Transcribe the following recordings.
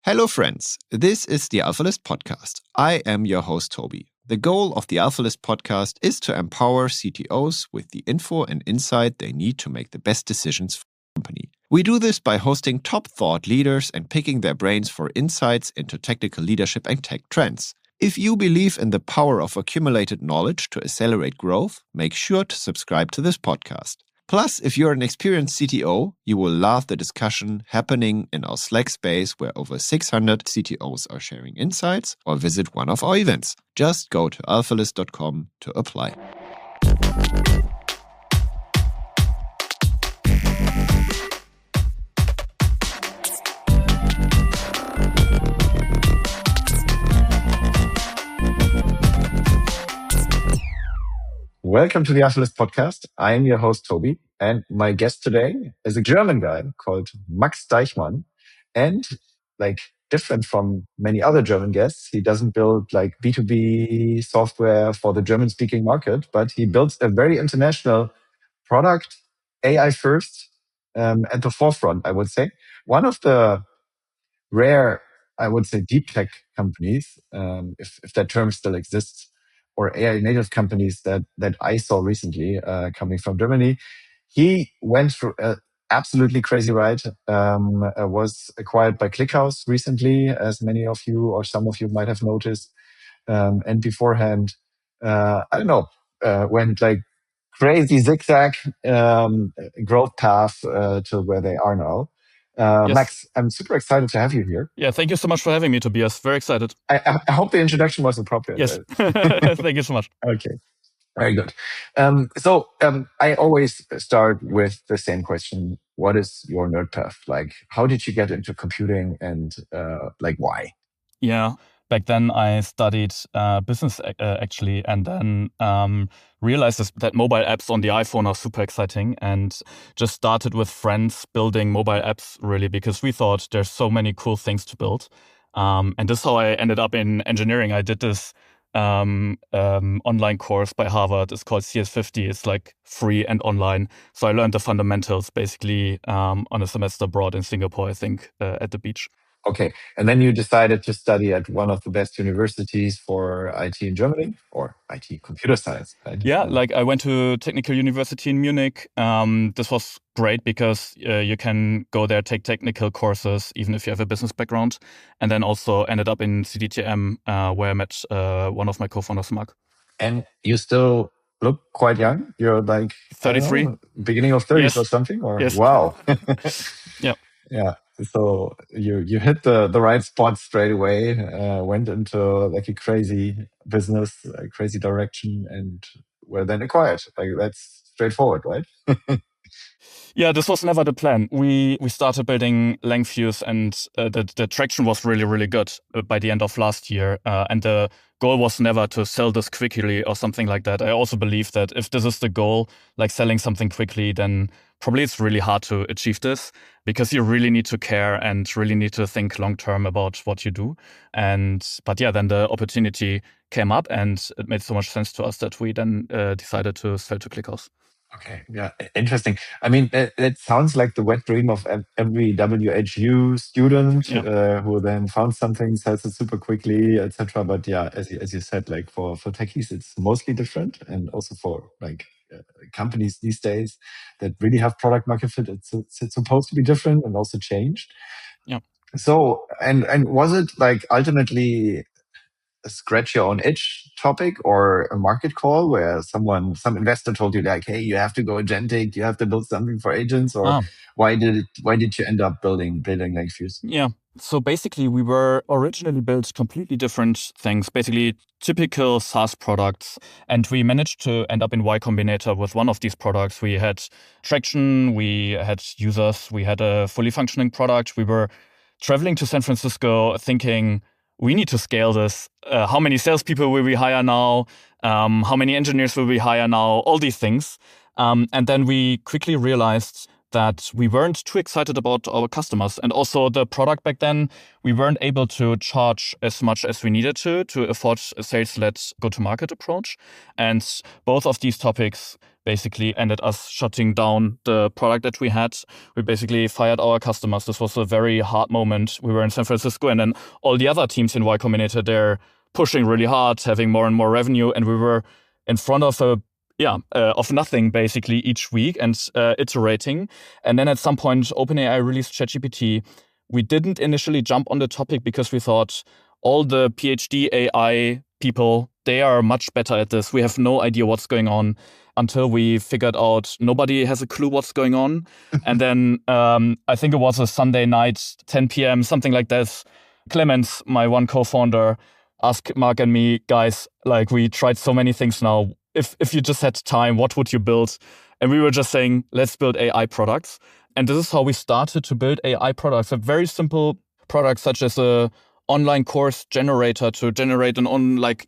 Hello, friends. This is the AlphaList podcast. I am your host, Toby. The goal of the AlphaList podcast is to empower CTOs with the info and insight they need to make the best decisions for the company. We do this by hosting top thought leaders and picking their brains for insights into technical leadership and tech trends. If you believe in the power of accumulated knowledge to accelerate growth, make sure to subscribe to this podcast. Plus, if you're an experienced CTO, you will love the discussion happening in our Slack space where over 600 CTOs are sharing insights, or visit one of our events. Just go to alphalist.com to apply. Welcome to the AlphaList podcast. I am your host, Toby, and my guest today is a German guy called Max Deichmann. And different from many other German guests, he doesn't build like B2B software for the German-speaking market, but he builds a very international product, AI first, at the forefront, I would say. One of the rare, I would say, deep tech companies, if that term still exists, or AI native companies that I saw recently coming from Germany. He went through an absolutely crazy ride, was acquired by ClickHouse recently, as many of you or some of you might have noticed. And beforehand, went like crazy zigzag growth path to where they are now. Yes. Max, I'm super excited to have you here. Yeah, thank you so much for having me, Tobias. Very excited. I hope the introduction was appropriate. Yes. Thank you so much. Okay, very good. So I always start with the same question. What is your nerd path? Like, how did you get into computing and why? Yeah. Back then, I studied business actually, and then realized that mobile apps on the iPhone are super exciting, and just started with friends building mobile apps really because we thought there's so many cool things to build. And this is how I ended up in engineering. I did this online course by Harvard. It's called CS50. It's like free and online. So I learned the fundamentals basically on a semester abroad in Singapore, I think, at the beach. Okay. And then you decided to study at one of the best universities for IT in Germany, or IT computer science, right? Yeah, like I went to Technical University in Munich. This was great because you can go there, take technical courses, even if you have a business background. And then also ended up in CDTM, where I met one of my co-founders, Mark. And you still look quite young. You're like 33, beginning of 30s yes. or something. Or yes. Wow. Yeah. Yeah. So you hit the right spot straight away. Went into like a crazy business, a crazy direction, and were then acquired. Like that's straightforward, right? Yeah, this was never the plan. We started building Langfuse, and the traction was really, really good by the end of last year. And the goal was never to sell this quickly or something like that. I also believe that if this is the goal, like selling something quickly, then probably it's really hard to achieve this because you really need to care and really need to think long term about what you do. But yeah, then the opportunity came up, and it made so much sense to us that we then decided to sell to ClickHouse. Okay, yeah, interesting. I mean, it sounds like the wet dream of every WHU student who then found something, sells it super quickly, etc. But yeah, as you said, like for techies, it's mostly different, and also for like companies these days that really have product market fit, it's supposed to be different and also changed. Yeah. So, and was it like ultimately a scratch your own itch topic or a market call where some investor told you like, hey, you have to go agentic, you have to build something for agents, or why did you end up building Langfuse? Yeah. So basically we were originally built completely different things, basically typical SaaS products. And we managed to end up in Y Combinator with one of these products. We had traction, we had users, we had a fully functioning product. We were traveling to San Francisco thinking, we need to scale this. How many salespeople will we hire now? How many engineers will we hire now? All these things. And then we quickly realized that we weren't too excited about our customers. And also the product back then, we weren't able to charge as much as we needed to afford a sales-led go-to-market approach. And both of these topics basically ended us shutting down the product that we had. We basically fired our customers. This was a very hard moment. We were in San Francisco, and then all the other teams in Y Combinator, they're pushing really hard, having more and more revenue. And we were in front of of nothing basically each week and iterating. And then at some point, OpenAI released ChatGPT. We didn't initially jump on the topic because we thought all the PhD AI people, they are much better at this. We have no idea what's going on, until we figured out nobody has a clue what's going on. And then I think it was a Sunday night, 10 p.m., something like this. Clemens, my one co-founder, asked Mark and me, guys, like, we tried so many things now. If you just had time, what would you build? And we were just saying, let's build AI products. And this is how we started to build AI products. A very simple products such as a online course generator to generate an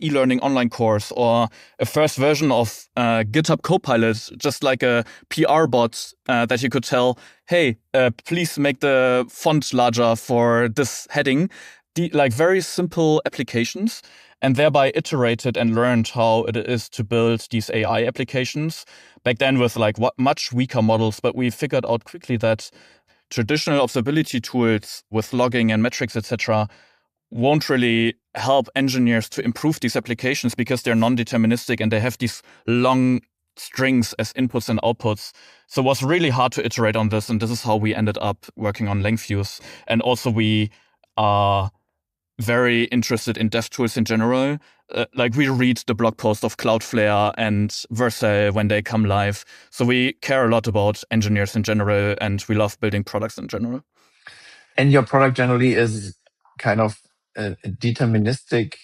e-learning online course, or a first version of GitHub Copilot, just like a PR bot that you could tell, hey, please make the font larger for this heading. Very simple applications, and thereby iterated and learned how it is to build these AI applications. Back then with much weaker models, but we figured out quickly that traditional observability tools with logging and metrics, etc., won't really help engineers to improve these applications because they're non-deterministic and they have these long strings as inputs and outputs. So it was really hard to iterate on this, and this is how we ended up working on Langfuse. And also we are very interested in dev tools in general. We read the blog post of Cloudflare and Vercel when they come live. So we care a lot about engineers in general, and we love building products in general. And your product generally is kind of a deterministic,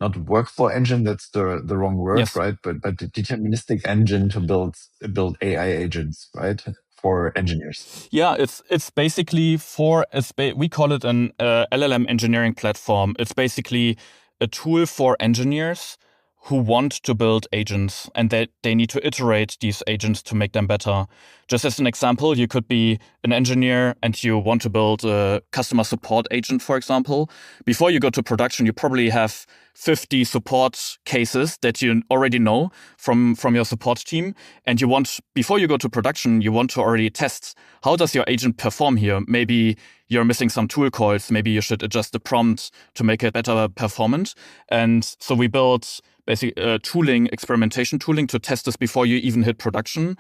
not workflow engine, that's the wrong word, yes. right? But the deterministic engine to build AI agents, right? For engineers. Yeah, it's basically we call it an LLM engineering platform. It's basically a tool for engineers who want to build agents, and they need to iterate these agents to make them better. Just as an example, you could be an engineer and you want to build a customer support agent, for example. Before you go to production, you probably have 50 support cases that you already know from your support team. And before you go to production, you want to already test, how does your agent perform here? Maybe you're missing some tool calls. Maybe you should adjust the prompt to make it better performant. And so we built basically experimentation tooling to test this before you even hit production.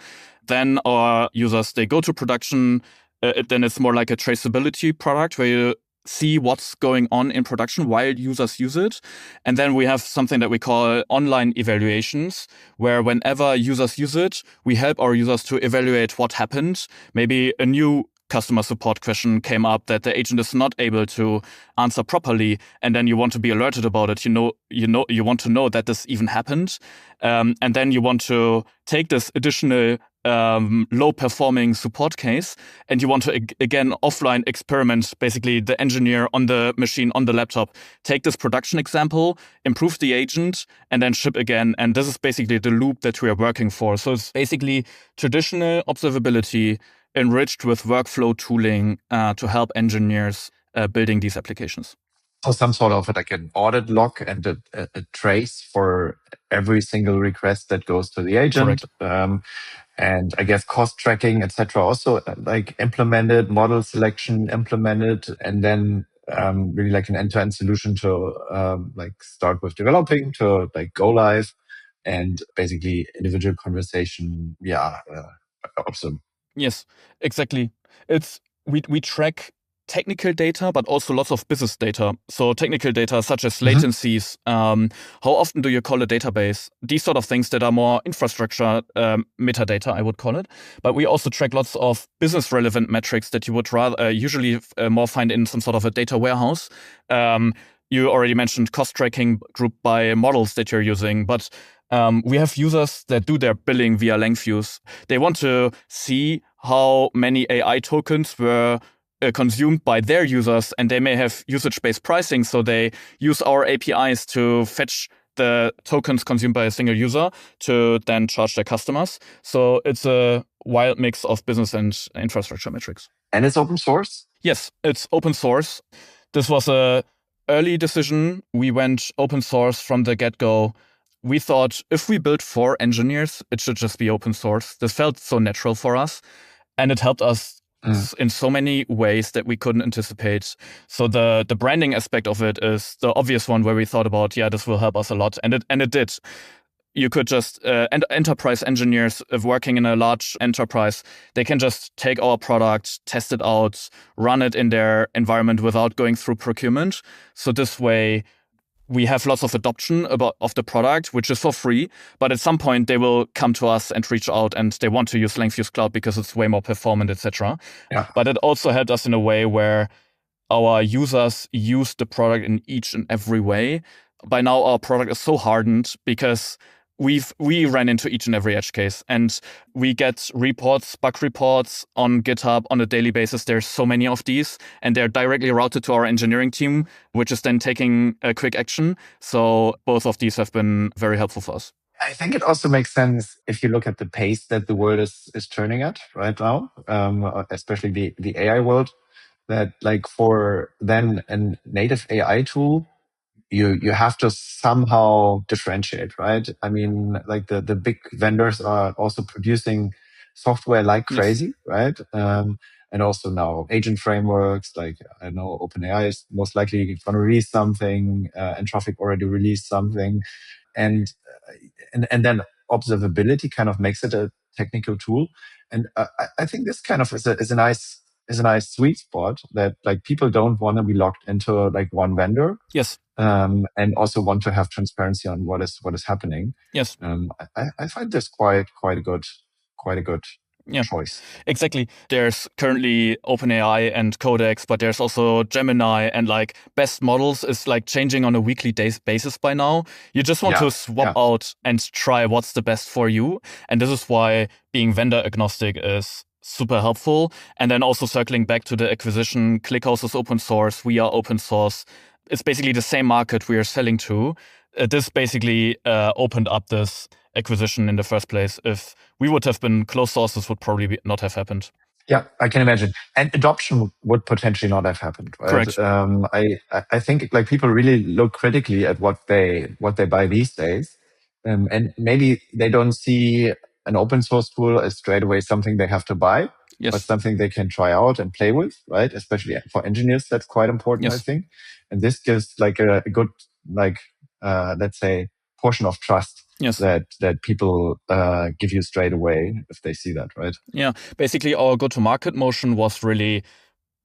Then our users, they go to production. Then it's more like a traceability product where you see what's going on in production while users use it. And then we have something that we call online evaluations, where whenever users use it, we help our users to evaluate what happened. Maybe a new customer support question came up that the agent is not able to answer properly, and then you want to be alerted about it. You want to know that this even happened, and then you want to take this additional low-performing support case, and you want to again offline experiment, basically the engineer on the machine, on the laptop, take this production example, improve the agent, and then ship again. And this is basically the loop that we are working for. So it's basically traditional observability enriched with workflow tooling to help engineers building these applications. So some sort of like an audit log and a trace for every single request that goes to the agent. And I guess cost tracking, etc. also implemented, model selection implemented, and then really like an end-to-end solution to start with developing to go live, and basically individual conversation. Awesome. Yes, exactly. We track technical data, but also lots of business data. So technical data such as latencies, how often do you call a database? These sort of things that are more infrastructure metadata, I would call it. But we also track lots of business relevant metrics that you would rather usually more find in some sort of a data warehouse. You already mentioned cost tracking grouped by models that you're using, but we have users that do their billing via Langfuse. They want to see how many AI tokens were consumed by their users, and they may have usage-based pricing, so they use our APIs to fetch the tokens consumed by a single user to then charge their customers. So it's a wild mix of business and infrastructure metrics. And it's open source? Yes, it's open source. This was a early decision. We went open source from the get-go. We thought if we build for engineers, it should just be open source. This felt so natural for us. And it helped us in so many ways that we couldn't anticipate. So the branding aspect of it is the obvious one where we thought about, this will help us a lot. And it did. You could just, enterprise engineers working in a large enterprise, they can just take our product, test it out, run it in their environment without going through procurement. So this way, we have lots of adoption of the product, which is for free. But at some point, they will come to us and reach out, and they want to use Langfuse Cloud because it's way more performant, etc. Yeah. But it also helped us in a way where our users use the product in each and every way. By now, our product is so hardened because we ran into each and every edge case, and we get reports, bug reports on GitHub on a daily basis. There's so many of these, and they're directly routed to our engineering team, which is then taking a quick action. So both of these have been very helpful for us. I think it also makes sense if you look at the pace that the world is turning at right now, especially the AI world, that like for then a native AI tool, you have to somehow differentiate, right? I mean, like the big vendors are also producing software like crazy, right? And also now agent frameworks, like I know OpenAI is most likely going to release something, Anthropic already released something, and then observability kind of makes it a technical tool. And I think this kind of is a nice sweet spot that like people don't want to be locked into like one vendor. Yes. And also want to have transparency on what is happening. Yes. I find this quite a good choice. Exactly. There's currently OpenAI and Codex, but there's also Gemini, and like best models is like changing on a weekly basis by now. You just want to swap out and try what's the best for you. And this is why being vendor agnostic is super helpful. And then also circling back to the acquisition, ClickHouse is open source. We are open source. It's basically the same market we are selling to. This basically opened up this acquisition in the first place. If we would have been closed source, this would probably not have happened. Yeah, I can imagine. And adoption would potentially not have happened, right? Correct. I think like people really look critically at what they buy these days. And maybe they don't see an open source tool as straight away something they have to buy, but something they can try out and play with, right? Especially for engineers, that's quite important, I think. And this gives like a good, like, let's say, portion of trust that people give you straight away if they see that, right? Yeah, basically our go-to-market motion was really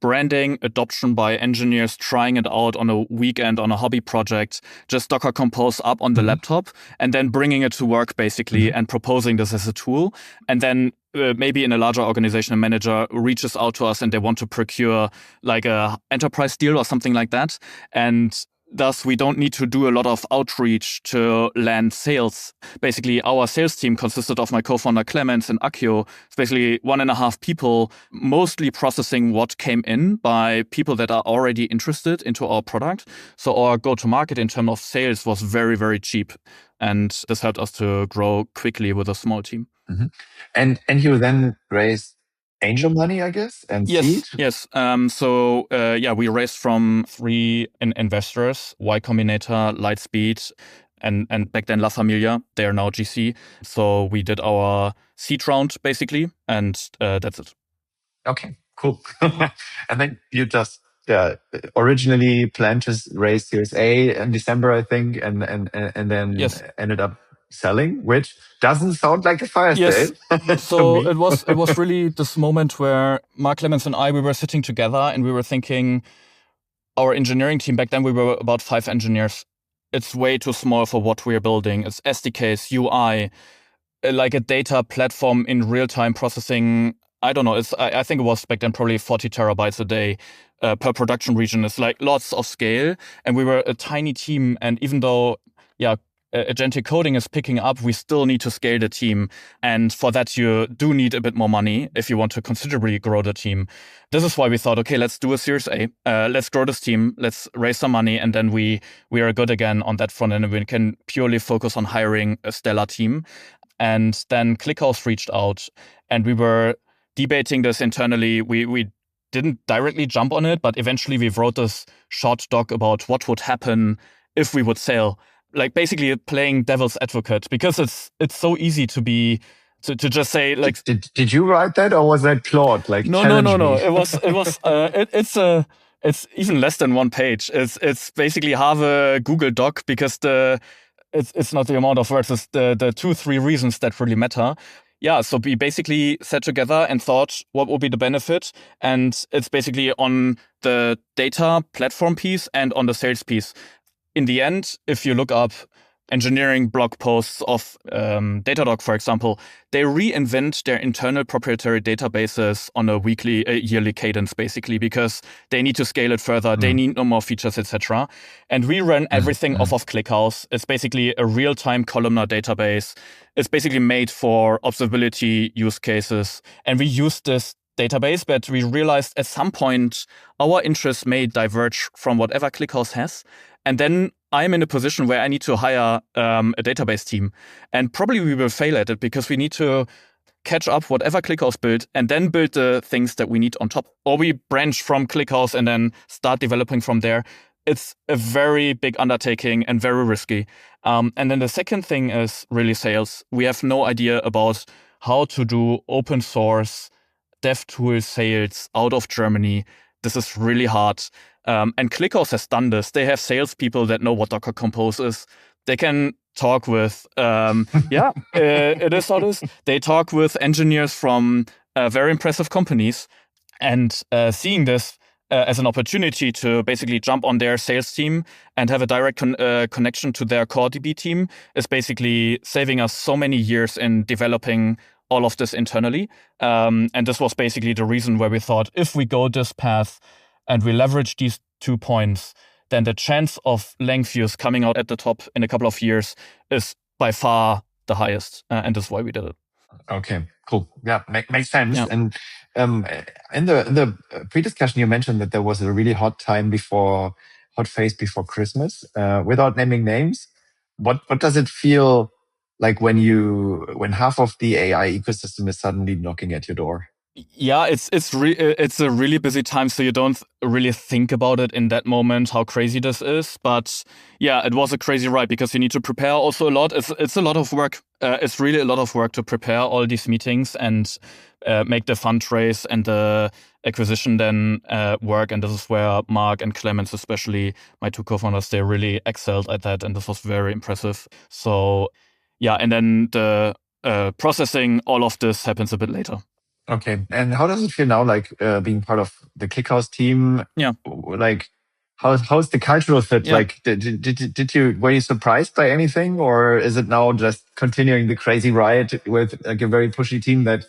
branding, adoption by engineers, trying it out on a weekend on a hobby project, just Docker Compose up on the laptop, and then bringing it to work basically and proposing this as a tool. And then maybe in a larger organization, a manager reaches out to us and they want to procure like a enterprise deal or something like that. And thus, we don't need to do a lot of outreach to land sales. Basically, our sales team consisted of my co-founder Clemens and Akio. It's basically 1.5 people, mostly processing what came in by people that are already interested into our product. So our go-to-market in terms of sales was very, very cheap. And this helped us to grow quickly with a small team. Mm-hmm. And you then raised angel money, I guess, and seed? Yes. We raised from 3 investors, Y Combinator, Lightspeed, and back then La Familia. They are now GC. So we did our seed round, basically, and that's it. Okay, cool. And then you just originally planned to raise Series A in December, I think, and then ended up selling, which doesn't sound like a fire sale. So it was really this moment where Mark Clemens and we were sitting together and we were thinking, our engineering team back then, we were about 5 engineers. It's way too small for what we're building. It's SDKs, UI, like a data platform in real-time processing. I don't know. I think it was back then probably 40 terabytes a day per production region. It's like lots of scale. And we were a tiny team. And even though, agentic coding is picking up, we still need to scale the team. And for that, you do need a bit more money if you want to considerably grow the team. This is why we thought, okay, let's do a Series A. Let's grow this team. Let's raise some money. And then we are good again on that front. And we can purely focus on hiring a stellar team. And then ClickHouse reached out, and we were debating this internally. We didn't directly jump on it, but eventually we wrote this short doc about what would happen if we would sail. Like basically playing devil's advocate, because it's so easy to just say like, did you write that, or was that Claude? Like, no, challenge me. it's even less than one page. It's basically half a Google Doc, because it's not the amount of words, it's the 2-3 reasons that really matter. Yeah, so we basically sat together and thought what would be the benefit, and it's basically on the data platform piece and on the sales piece. In the end, if you look up engineering blog posts of Datadog, for example, they reinvent their internal proprietary databases on a yearly cadence, basically, because they need to scale it further. They need no more features, etc. And we run everything off of ClickHouse. It's basically a real-time columnar database. It's basically made for observability use cases. And we use this database, but we realized at some point our interests may diverge from whatever ClickHouse has. And then I'm in a position where I need to hire a database team. And probably we will fail at it, because we need to catch up whatever ClickHouse built and then build the things that we need on top. Or we branch from ClickHouse and then start developing from there. It's a very big undertaking and very risky. And then the second thing is really sales. We have no idea about how to do open source dev tool sales out of Germany. This is really hard. And ClickHouse has done this. They have salespeople that know what Docker Compose is. They can talk with, it is how it is. They talk with engineers from very impressive companies, and seeing this as an opportunity to basically jump on their sales team and have a direct connection to their core DB team is basically saving us so many years in developing all of this internally. And this was basically the reason where we thought, if we go this path and we leverage these 2 points, then the chance of Langfuse coming out at the top in a couple of years is by far the highest. And that's why we did it. Okay, cool. Yeah, makes sense. Yeah. And in the pre-discussion, you mentioned that there was a really hot phase before Christmas. Without naming names, what does it feel like when half of the AI ecosystem is suddenly knocking at your door? Yeah, it's a really busy time, so you don't really think about it in that moment how crazy this is. But yeah, it was a crazy ride, because you need to prepare also a lot. It's a lot of work. It's really a lot of work to prepare all these meetings and make the fundraise and the acquisition then work. And this is where Mark and Clemens, especially my 2 co-founders, they really excelled at that, and this was very impressive. So yeah, and then the processing all of this happens a bit later. Okay. And how does it feel now, like being part of the ClickHouse team? Yeah. Like, how's the cultural fit? Yeah. Like, were you surprised by anything, or is it now just continuing the crazy ride with like a very pushy team that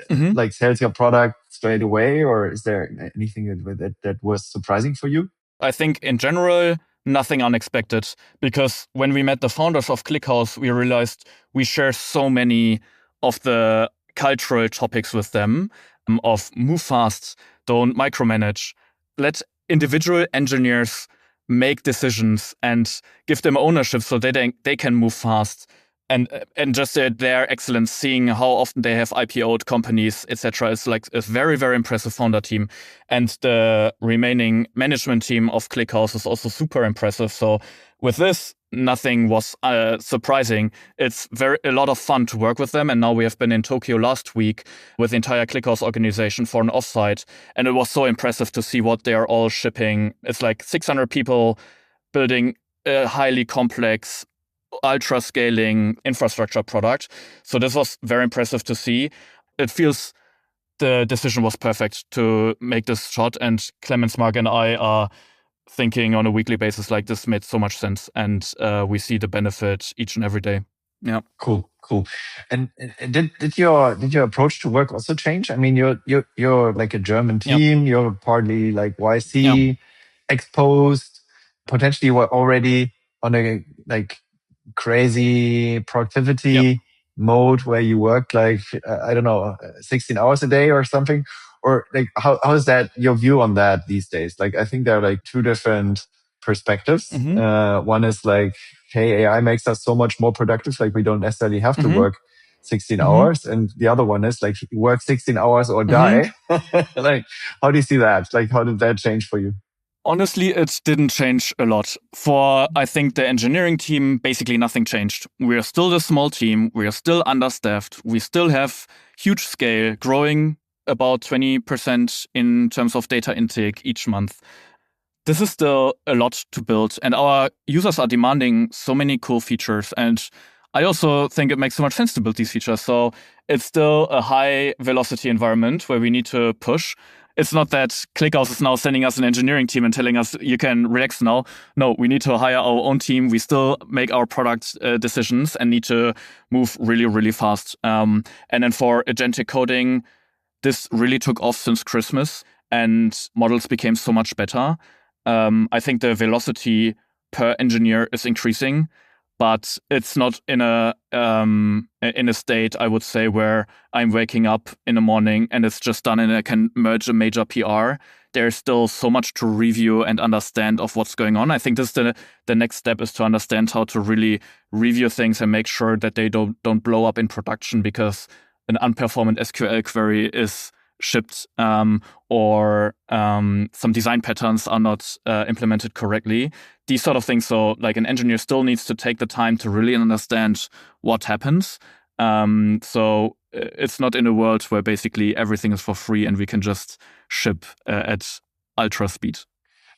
like sells your product straight away? Or is there anything that was surprising for you? I think in general, nothing unexpected, because when we met the founders of ClickHouse, we realized we share so many of the cultural topics with them, of move fast, don't micromanage, let individual engineers make decisions and give them ownership so they can move fast. And just their excellence, seeing how often they have IPO'd companies, etc. It's like a very, very impressive founder team. And the remaining management team of ClickHouse is also super impressive. So with this, nothing was surprising. It's a lot of fun to work with them. And now we have been in Tokyo last week with the entire ClickHouse organization for an offsite. And it was so impressive to see what they are all shipping. It's like 600 people building a highly complex, ultra scaling infrastructure product. So this was very impressive to see. It feels the decision was perfect to make this shot. And Clemens, Mark, and I are thinking on a weekly basis, like, this made so much sense, and we see the benefit each and every day. Yeah. Cool. And did your approach to work also change? I mean, you're like a German team. Yeah. You're partly like YC exposed. Potentially, you were already on a like crazy productivity mode where you work like I don't know 16 hours a day or something. Or like how is that your view on that these days? Like, I think there are like two different perspectives. One is like, hey, AI makes us so much more productive, like we don't necessarily have to work 16 hours. And the other one is like, work 16 hours or die. Like, how do you see that? Like, how did that change for you? Honestly, it didn't change a lot. For, I think, the engineering team, basically nothing changed. We're still a small team. We are still understaffed. We still have huge scale, growing about 20% in terms of data intake each month. This is still a lot to build, and our users are demanding so many cool features. And I also think it makes so much sense to build these features. So it's still a high velocity environment where we need to push. It's not that ClickHouse is now sending us an engineering team and telling us you can relax now. No, we need to hire our own team. We still make our product decisions and need to move really, really fast. And then for agentic coding, this really took off since Christmas and models became so much better. I think the velocity per engineer is increasing, but it's not in a state, I would say, where I'm waking up in the morning and it's just done and I can merge a major PR. There's still so much to review and understand of what's going on. I think this the next step is to understand how to really review things and make sure that they don't blow up in production because an unperformant SQL query is shipped or some design patterns are not implemented correctly. These sort of things. So like an engineer still needs to take the time to really understand what happens. So it's not in a world where basically everything is for free and we can just ship at ultra speed.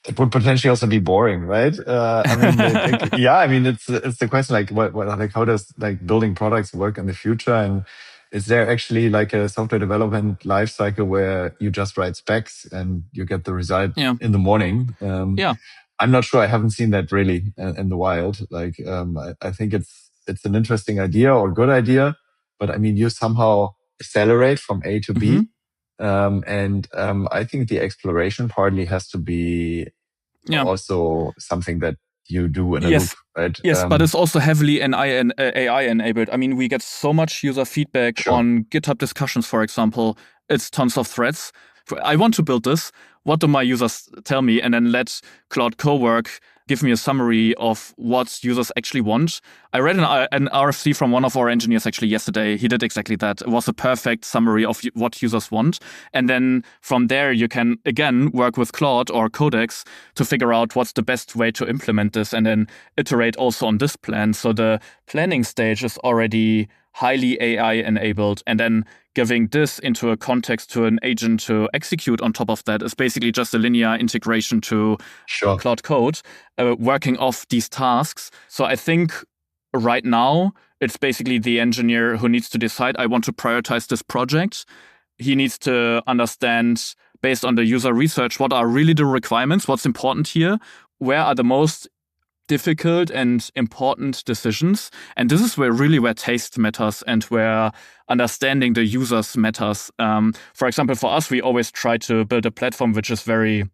It would potentially also be boring, right? I mean, yeah. I mean, it's the question like, like how does like building products work in the future, and is there actually like a software development life cycle where you just write specs and you get the result in the morning? I'm not sure. I haven't seen that really in the wild. Like, I think it's an interesting idea or good idea, but I mean, you somehow accelerate from A to B. And I think the exploration partly has to be also something that you do in a loop, right? Yes, but it's also heavily AI enabled. I mean, we get so much user feedback on GitHub discussions, for example. It's tons of threads. I want to build this. What do my users tell me? And then let Claude Cowork give me a summary of what users actually want. I read an RFC from one of our engineers actually yesterday. He did exactly that. It was a perfect summary of what users want. And then from there, you can, again, work with Claude or Codex to figure out what's the best way to implement this and then iterate also on this plan. So the planning stage is already highly AI enabled. And then giving this into a context to an agent to execute on top of that is basically just a linear integration to Cloud Code, working off these tasks. So I think right now, it's basically the engineer who needs to decide, I want to prioritize this project. He needs to understand, based on the user research, what are really the requirements, what's important here, where are the most difficult and important decisions. And this is where taste matters and where understanding the users matters. For example, for us, we always try to build a platform which is very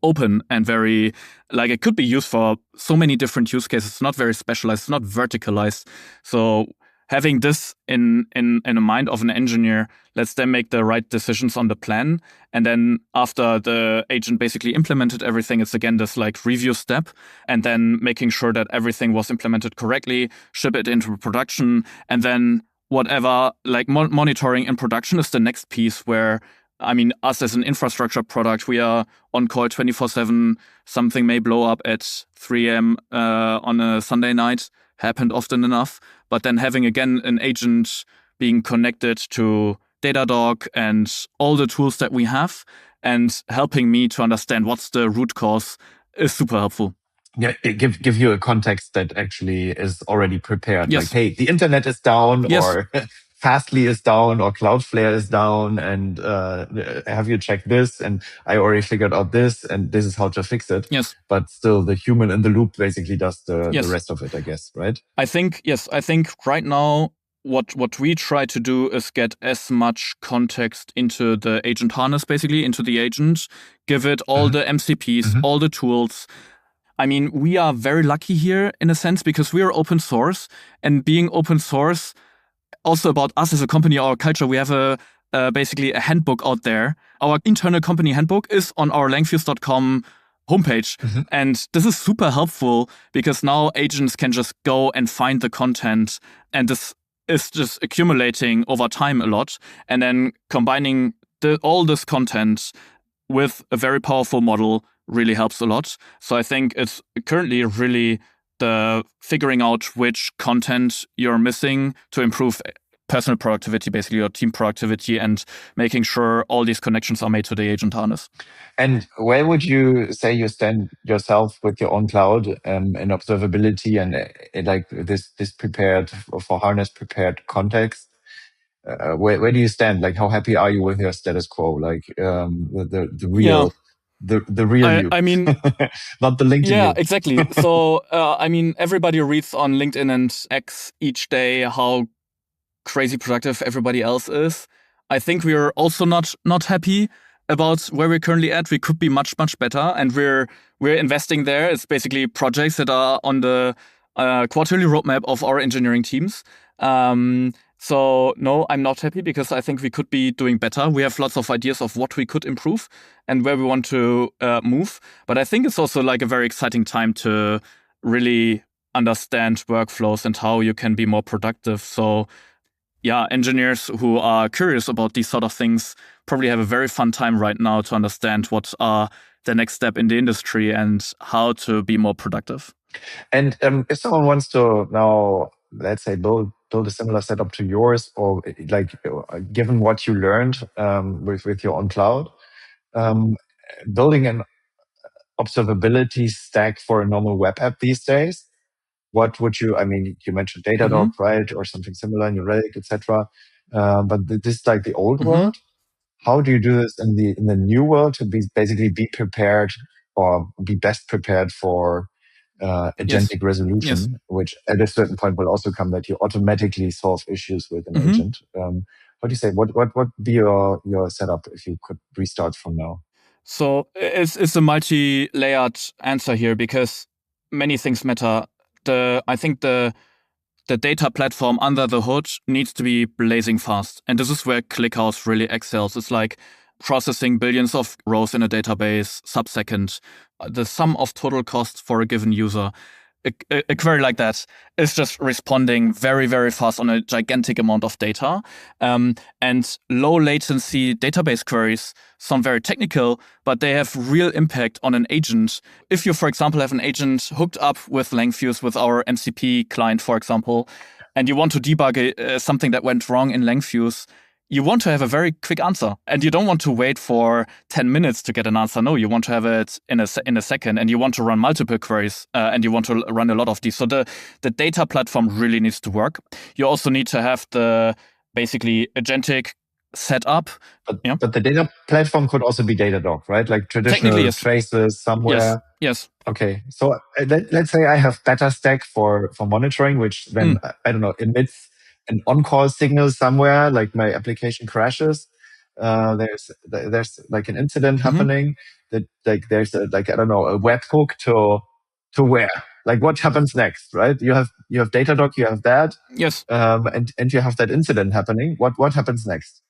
open and very, like, it could be used for so many different use cases. It's not very specialized, it's not verticalized. So having this in the mind of an engineer lets them make the right decisions on the plan. And then after the agent basically implemented everything, it's again this like review step and then making sure that everything was implemented correctly, ship it into production. And then whatever, like monitoring in production is the next piece where, I mean, us as an infrastructure product, we are on call 24/7. Something may blow up at 3 a.m. On a Sunday night. Happened often enough. But then having, again, an agent being connected to Datadog and all the tools that we have and helping me to understand what's the root cause is super helpful. Yeah, it give you a context that actually is already prepared. Like, hey, the internet is down, or Fastly is down, or Cloudflare is down, and have you checked this? And I already figured out this, and this is how to fix it. Yes. But still, the human in the loop basically does the rest of it, I guess, right? I think right now, what we try to do is get as much context into the agent harness, basically, into the agent, give it all the MCPs, all the tools. I mean, we are very lucky here in a sense because we are open source, and being open source, also about us as a company, our culture, we have basically a handbook out there. Our internal company handbook is on our langfuse.com homepage. Mhm. And this is super helpful because now agents can just go and find the content, and this is just accumulating over time a lot. And then combining all this content with a very powerful model really helps a lot. So I think it's currently really the figuring out which content you're missing to improve personal productivity, basically your team productivity, and making sure all these connections are made to the agent harness. And where would you say you stand yourself with your own cloud in observability and like this prepared for harness prepared context? Where do you stand? Like, how happy are you with your status quo? Like the Yeah. real the real you, I mean, not the LinkedIn yeah, you. exactly. So, I mean, everybody reads on LinkedIn and X each day how crazy productive everybody else is. I think we're also not happy about where we're currently at. We could be much better, and we're investing there. It's basically projects that are on the quarterly roadmap of our engineering teams. So no, I'm not happy because I think we could be doing better. We have lots of ideas of what we could improve and where we want to move. But I think it's also like a very exciting time to really understand workflows and how you can be more productive. So yeah, engineers who are curious about these sort of things probably have a very fun time right now to understand what are the next step in the industry and how to be more productive. And if someone wants to now, let's say, build a similar setup to yours, or like given what you learned with your own cloud, um, building an observability stack for a normal web app these days, what would you? I mean, you mentioned Datadog, right, or something similar in your Relic, etc. But this is like the old world. How do you do this in the new world to basically be prepared or be best prepared for agentic resolution, which at a certain point will also come that you automatically solve issues with an agent. What do you say? What would be your setup if you could restart from now? So it's a multi-layered answer here because many things matter. I think the data platform under the hood needs to be blazing fast. And this is where ClickHouse really excels. It's like processing billions of rows in a database sub-second. The sum of total costs for a given user. A query like that is just responding very, very fast on a gigantic amount of data. And low latency database queries sound very technical, but they have real impact on an agent. If you, for example, have an agent hooked up with Langfuse, with our MCP client, for example, and you want to debug something that went wrong in Langfuse, you want to have a very quick answer, and you don't want to wait for 10 minutes to get an answer. No, you want to have it in a second, and you want to run multiple queries, and you want to run a lot of these. So the data platform really needs to work. You also need to have the basically agentic set up. But the data platform could also be Datadog, right? Like traditional Yes. traces somewhere. Yes. Okay, so let's say I have DataStack for monitoring, which then I don't know emits an on-call signal somewhere, like my application crashes. There's like an incident happening that like there's I don't know a webhook to where, like what happens next, right? You have Datadog, you have that, Yes. And you have that incident happening. What happens next?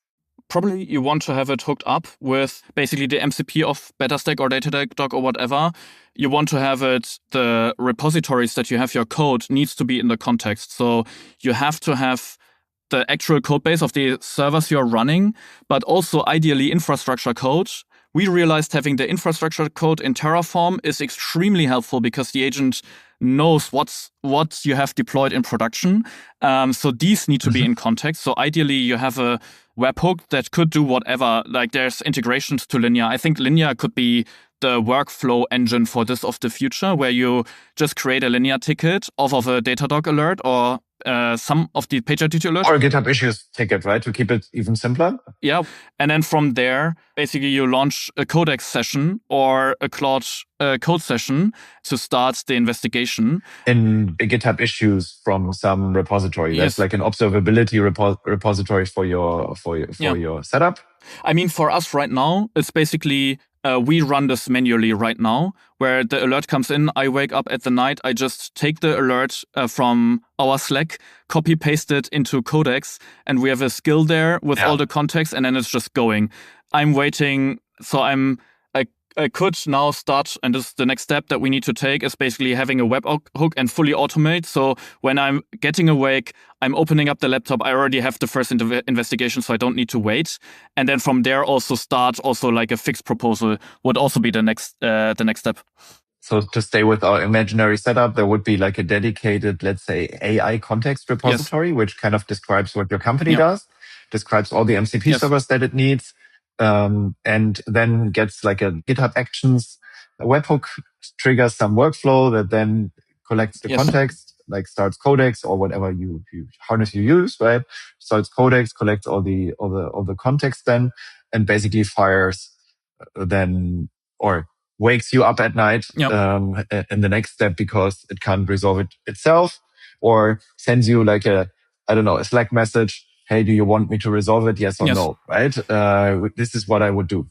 Probably you want to have it hooked up with basically the MCP of Betastack or Datadog or whatever. You want to have it, the repositories that you have your code needs to be in the context. So you have to have the actual code base of the servers you're running, but also ideally infrastructure code. We realized having the infrastructure code in Terraform is extremely helpful because the agent knows what you have deployed in production. So these need to be in context. So ideally you have a webhook that could do whatever. Like there's integrations to Linear. I think Linear could be the workflow engine for this of the future, where you just create a Linear ticket off of a Datadog alert or some of the PagerDuty alerts. Or a GitHub issues ticket, right? To keep it even simpler. Yeah. And then from there, basically you launch a Codex session or a Claude code session to start the investigation. In a GitHub issues from some repository. That's like an observability repository for your setup. I mean, for us right now, it's basically we run this manually right now, where the alert comes in. I wake up at the night. I just take the alert from our Slack, copy paste it into Codex, and we have a skill there with all the context, and then it's just going. I'm waiting. So I'm could now start, and this is the next step that we need to take, is basically having a webhook and fully automate. So when I'm getting awake, I'm opening up the laptop, I already have the first investigation, so I don't need to wait. And then from there also start also like a fixed proposal would also be the next step. So to stay with our imaginary setup, there would be like a dedicated, let's say, AI context repository, which kind of describes what your company does, describes all the MCP servers that it needs, and then gets like a GitHub Actions a webhook, triggers some workflow that then collects the context, like starts codecs or whatever you harness you use, right? Starts codecs, collects all the context then, and basically fires then or wakes you up at night in the next step because it can't resolve it itself, or sends you like a Slack message. Hey, do you want me to resolve it? Yes or no, right? This is what I would do.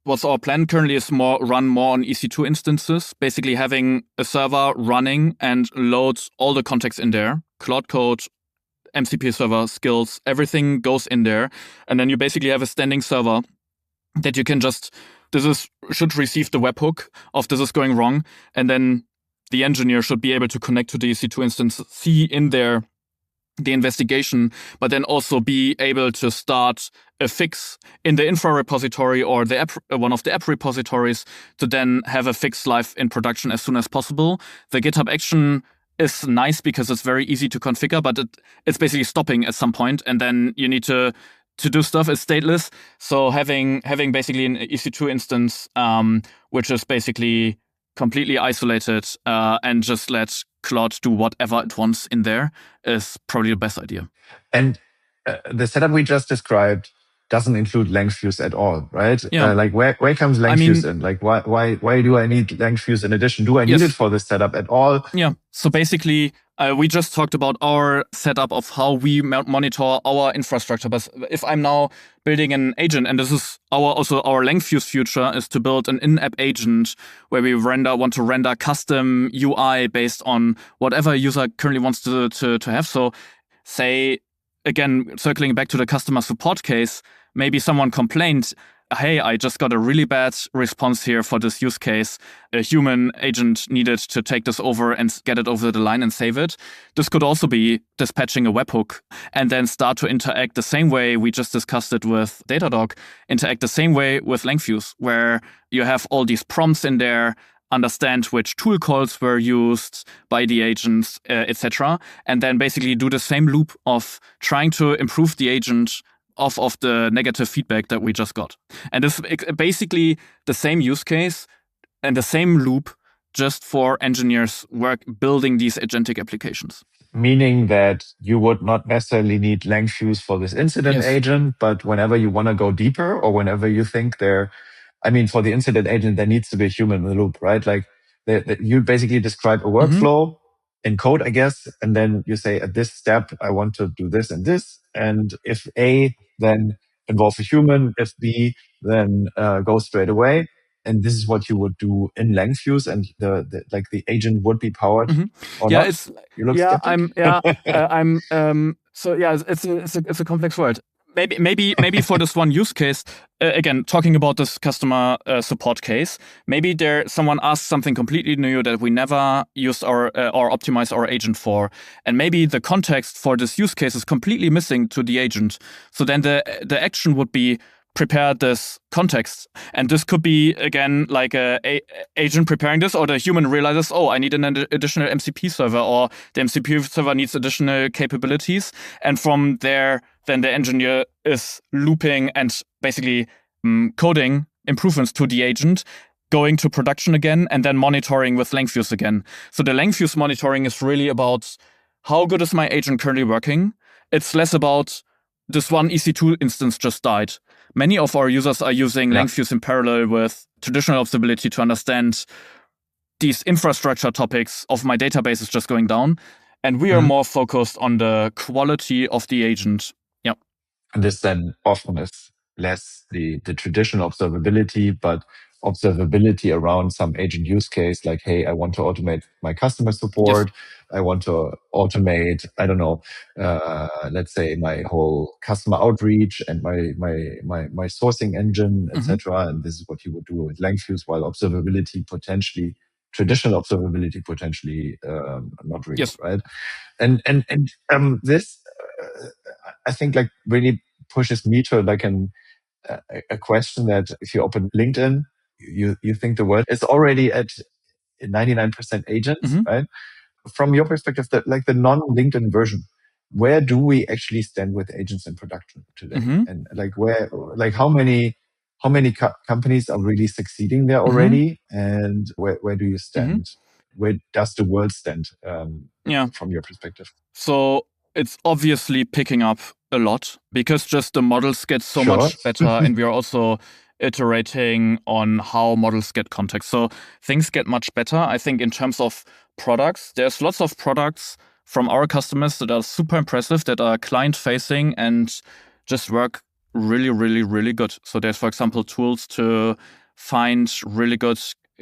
What's our plan currently is run more on EC2 instances, basically having a server running and loads all the context in there, Cloud Code, MCP server, skills, everything goes in there. And then you basically have a standing server that you can just, should receive the webhook of this is going wrong. And then the engineer should be able to connect to the EC2 instance, see in there the investigation, but then also be able to start a fix in the infra repository or the app, one of the app repositories, to then have a fix live in production as soon as possible. The GitHub action is nice because it's very easy to configure, but it's basically stopping at some point, and then you need to do stuff. It's stateless. So having basically an EC2 instance, which is basically completely isolated and just let Claude do whatever it wants in there, is probably the best idea. And the setup we just described doesn't include Langfuse at all, right? Yeah. Like where comes Langfuse in? Like why do I need Langfuse in addition? Do I need it for this setup at all? Yeah. So basically, we just talked about our setup of how we monitor our infrastructure. But if I'm now building an agent, and this is our Langfuse future, is to build an in-app agent where we want to render custom UI based on whatever a user currently wants to have. So say, again, circling back to the customer support case, maybe someone complained, hey, I just got a really bad response here for this use case. A human agent needed to take this over and get it over the line and save it. This could also be dispatching a webhook and then start to interact the same way we just discussed it with Datadog, interact the same way with Langfuse, where you have all these prompts in there, understand which tool calls were used by the agents, etc., and then basically do the same loop of trying to improve the agent off of the negative feedback that we just got. And this is basically the same use case and the same loop, just for engineers building these agentic applications. Meaning that you would not necessarily need Langfuse for this incident agent, but whenever you want to go deeper or whenever you think for the incident agent, there needs to be a human in the loop, right? Like you basically describe a workflow in code, I guess, and then you say at this step, I want to do this and this. And if A, then involve a human. If B, then go straight away. And this is what you would do in Langfuse, and the agent would be powered. Or not? You look skeptic? So yeah, it's a complex word. Maybe for this one use case, again, talking about this customer support case, maybe someone asked something completely new that we never used or optimized our agent for, and maybe the context for this use case is completely missing to the agent. So then the action would be prepare this context, and this could be again like a agent preparing this, or the human realizes, oh, I need an additional MCP server, or the MCP server needs additional capabilities, and from there then the engineer is looping and basically coding improvements to the agent, going to production again, and then monitoring with Langfuse again. So the Langfuse monitoring is really about how good is my agent currently working. It's less about this one EC2 instance just died. Many of our users are using Langfuse in parallel with traditional observability to understand these infrastructure topics of my database is just going down. And we are more focused on the quality of the agent. Yeah. And this then often is less the traditional observability, but observability around some agent use case, like, hey, I want to automate my customer support. Yes. I want to automate, I don't know, let's say my whole customer outreach and my sourcing engine, etc. And this is what you would do with Langfuse, while observability potentially, traditional observability potentially, not really, Yes. right? And this, I think, like really pushes me to like a question that if you open LinkedIn, you think the world is already at 99% agents, right? From your perspective, that like the non-LinkedIn version, where do we actually stand with agents in production today? And like like how many companies are really succeeding there already, and where do you stand? Where does the world stand, Yeah. from your perspective? So it's obviously picking up a lot because just the models get so Sure. much better, and we are also iterating on how models get context. So things get much better. I think in terms of products, there's lots of products from our customers that are super impressive, that are client facing and just work really, really, really good. So there's, for example, tools to find really good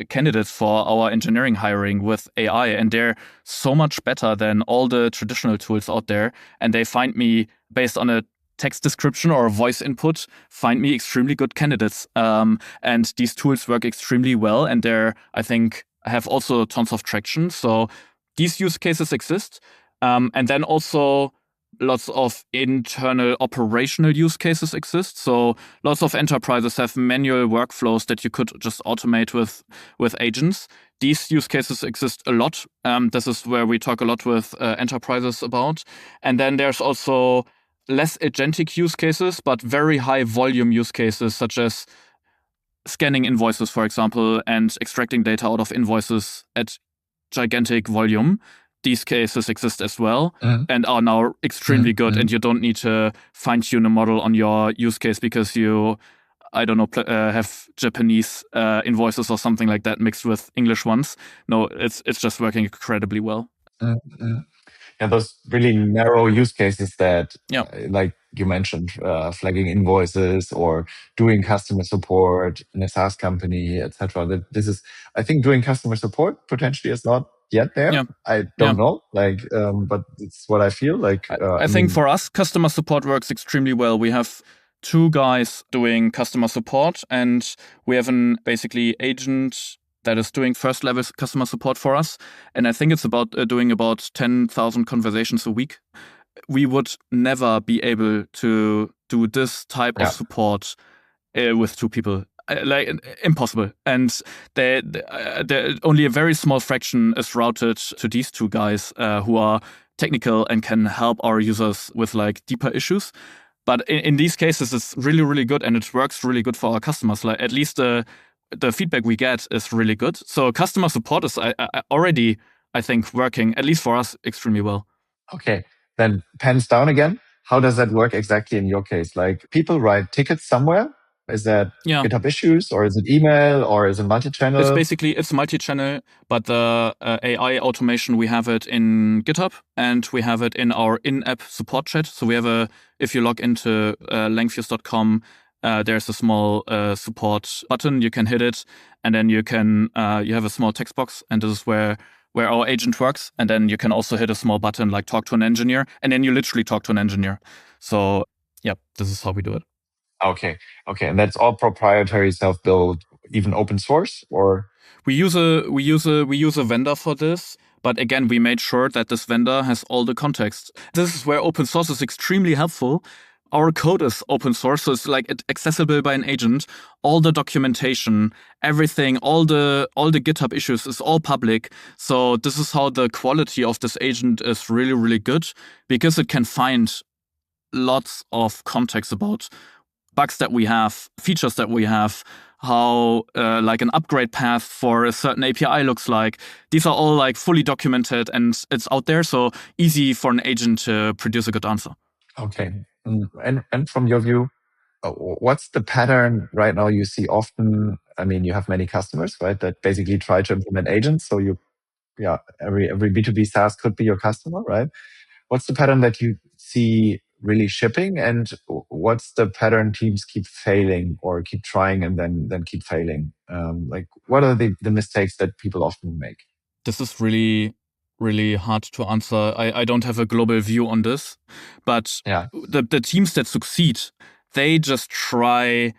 candidates for our engineering hiring with AI, and they're so much better than all the traditional tools out there. And they find me based on a text description or a voice input, find me extremely good candidates. And these tools work extremely well, and they're, I think, have also tons of traction. So these use cases exist. And then also lots of internal operational use cases exist. So lots of enterprises have manual workflows that you could just automate with agents. These use cases exist a lot. This is where we talk a lot with enterprises about. And then there's also less agentic use cases, but very high volume use cases, such as scanning invoices, for example, and extracting data out of invoices at gigantic volume. These cases exist as well and are now extremely good. And you don't need to fine tune a model on your use case because you, I don't know, have Japanese invoices or something like that mixed with English ones. No, it's just working incredibly well. Yeah, those really narrow use cases that, Yeah. like you mentioned, flagging invoices or doing customer support in a SaaS company, etc. That this is, I think, doing customer support potentially is not yet there. Yeah. I don't know, like, but it's what I feel like. I think for us, customer support works extremely well. We have 2 guys doing customer support, and we have an basically agent that is doing first level customer support for us. And I think it's about doing about 10,000 conversations a week. We would never be able to do this type of support with 2 people. Like impossible. And only a very small fraction is routed to these 2 guys who are technical and can help our users with like deeper issues. But in these cases, it's really, really good, and it works really good for our customers. Like at least the feedback we get is really good. So customer support is already, I think, working, at least for us, extremely well. Okay, then pens down again. How does that work exactly in your case? Like people write tickets somewhere. Is that GitHub issues, or is it email, or is it multi-channel? It's multi-channel, but the AI automation, we have it in GitHub, and we have it in our in-app support chat. So we have if you log into langfuse.com, there's a small support button. You can hit it, and then you have a small text box, and this is where our agent works. And then you can also hit a small button like talk to an engineer, and then you literally talk to an engineer. So yeah, this is how we do it. Okay. And that's all proprietary, self-built, even open source, or? We use a vendor for this, but again, we made sure that this vendor has all the context. This is where open source is extremely helpful. Our code is open source, so it's like accessible by an agent. All the documentation, everything, all the GitHub issues is all public. So this is how the quality of this agent is really, really good, because it can find lots of context about bugs that we have, features that we have, how like an upgrade path for a certain API looks like. These are all like fully documented, and it's out there, so easy for an agent to produce a good answer. Okay. And from your view, what's the pattern right now you see often? I mean, you have many customers, right, that basically try to implement agents. So every B2B SaaS could be your customer, right? What's the pattern that you see really shipping? And what's the pattern teams keep failing or keep trying and then keep failing? Like, what are the mistakes that people often make? This is really, really hard to answer. I don't have a global view on this, but Yeah. the teams that succeed, they just try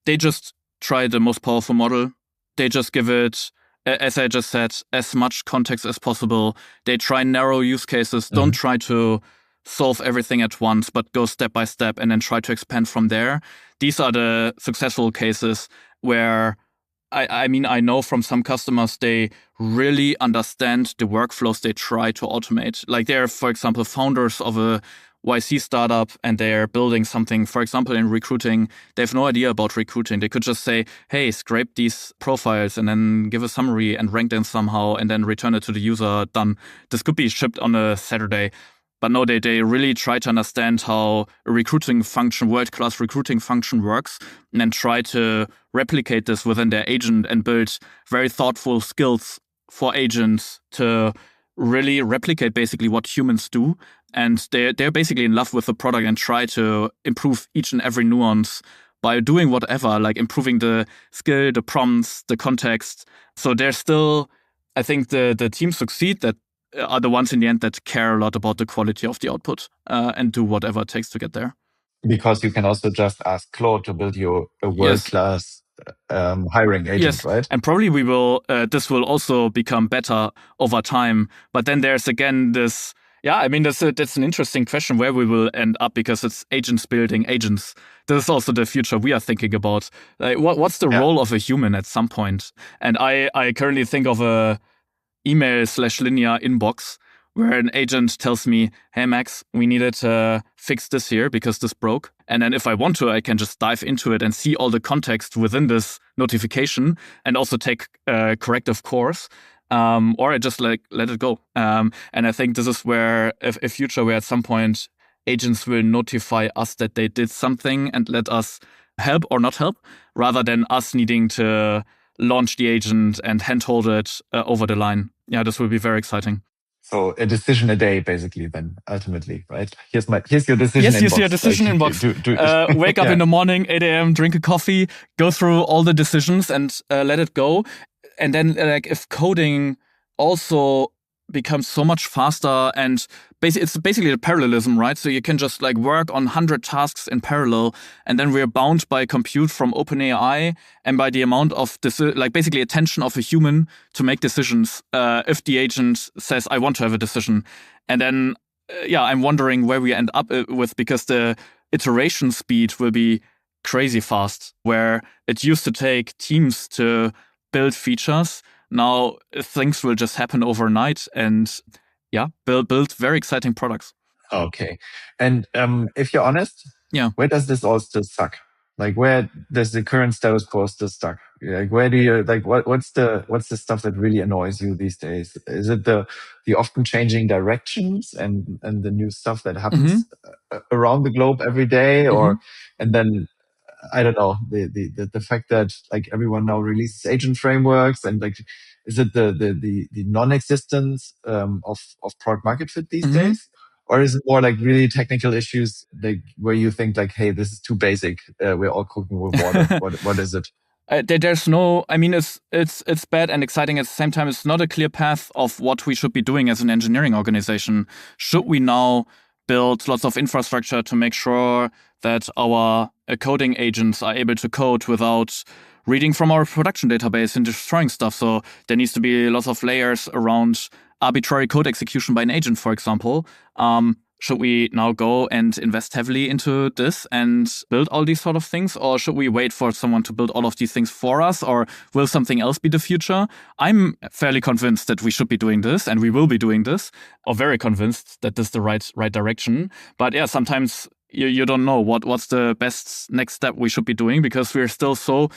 the most powerful model. They just give it, as I just said, as much context as possible. They try narrow use cases. Don't try to solve everything at once, but go step by step and then try to expand from there. These are the successful cases where I mean, I know from some customers, they really understand the workflows they try to automate. Like they're, for example, founders of a YC startup and they're building something, for example, in recruiting. They have no idea about recruiting. They could just say, hey, scrape these profiles and then give a summary and rank them somehow and then return it to the user. Done. This could be shipped on a Saturday. But no, they really try to understand how a recruiting function, world-class recruiting function works, and then try to replicate this within their agent and build very thoughtful skills for agents to really replicate basically what humans do. And they're basically in love with the product and try to improve each and every nuance by doing whatever, like improving the skill, the prompts, the context. So they're still, I think the teams succeed that are the ones in the end that care a lot about the quality of the output and do whatever it takes to get there. Because you can also just ask Claude to build you a Yes. world-class hiring agent, Yes, right? and probably we will. This will also become better over time. But then there's again this. Yeah, I mean that's an interesting question where we will end up because it's agents building agents. This is also the future we are thinking about. Like, what's the role of a human at some point? And I currently think of a email/linear inbox where an agent tells me, hey, Max, we needed to fix this here because this broke. And then if I want to, I can just dive into it and see all the context within this notification and also take a corrective course. Or I just let it go. And I think this is where a future where at some point agents will notify us that they did something and let us help or not help, rather than us needing to launch the agent and handhold it over the line. Yeah, this will be very exciting. So a decision a day, basically, then ultimately, right? Here's your decision yes, inbox. Yes, your decision inbox. Wake up in the morning, 8 a.m., drink a coffee, go through all the decisions and let it go. And then like if coding also becomes so much faster and it's basically the parallelism, right? So you can just like work on 100 tasks in parallel and then we're bound by compute from OpenAI and by the amount of like basically attention of a human to make decisions if the agent says, I want to have a decision. And then, I'm wondering where we end up with because the iteration speed will be crazy fast, where it used to take teams to build features. Now things will just happen overnight and build very exciting products. Okay. And if you're honest, where does this all still suck? Like where does the current status quo still stuck? Like where do you like what's the stuff that really annoys you these days? Is it the often changing directions and the new stuff that happens around the globe every day, or and then I don't know, the fact that like everyone now releases agent frameworks and like, is it the non-existence of product market fit these days? Or is it more like really technical issues like where you think like, hey, this is too basic. We're all cooking with water. What is it? There's no, I mean, it's bad and exciting at the same time. It's not a clear path of what we should be doing as an engineering organization. Should we now build lots of infrastructure to make sure that our coding agents are able to code without reading from our production database and destroying stuff? So there needs to be lots of layers around arbitrary code execution by an agent, for example. Should we now go and invest heavily into this and build all these sort of things? Or should we wait for someone to build all of these things for us? Or will something else be the future? I'm fairly convinced that we should be doing this and we will be doing this, or very convinced that this is the right direction. But yeah, sometimes you don't know what's the best next step we should be doing because we're still so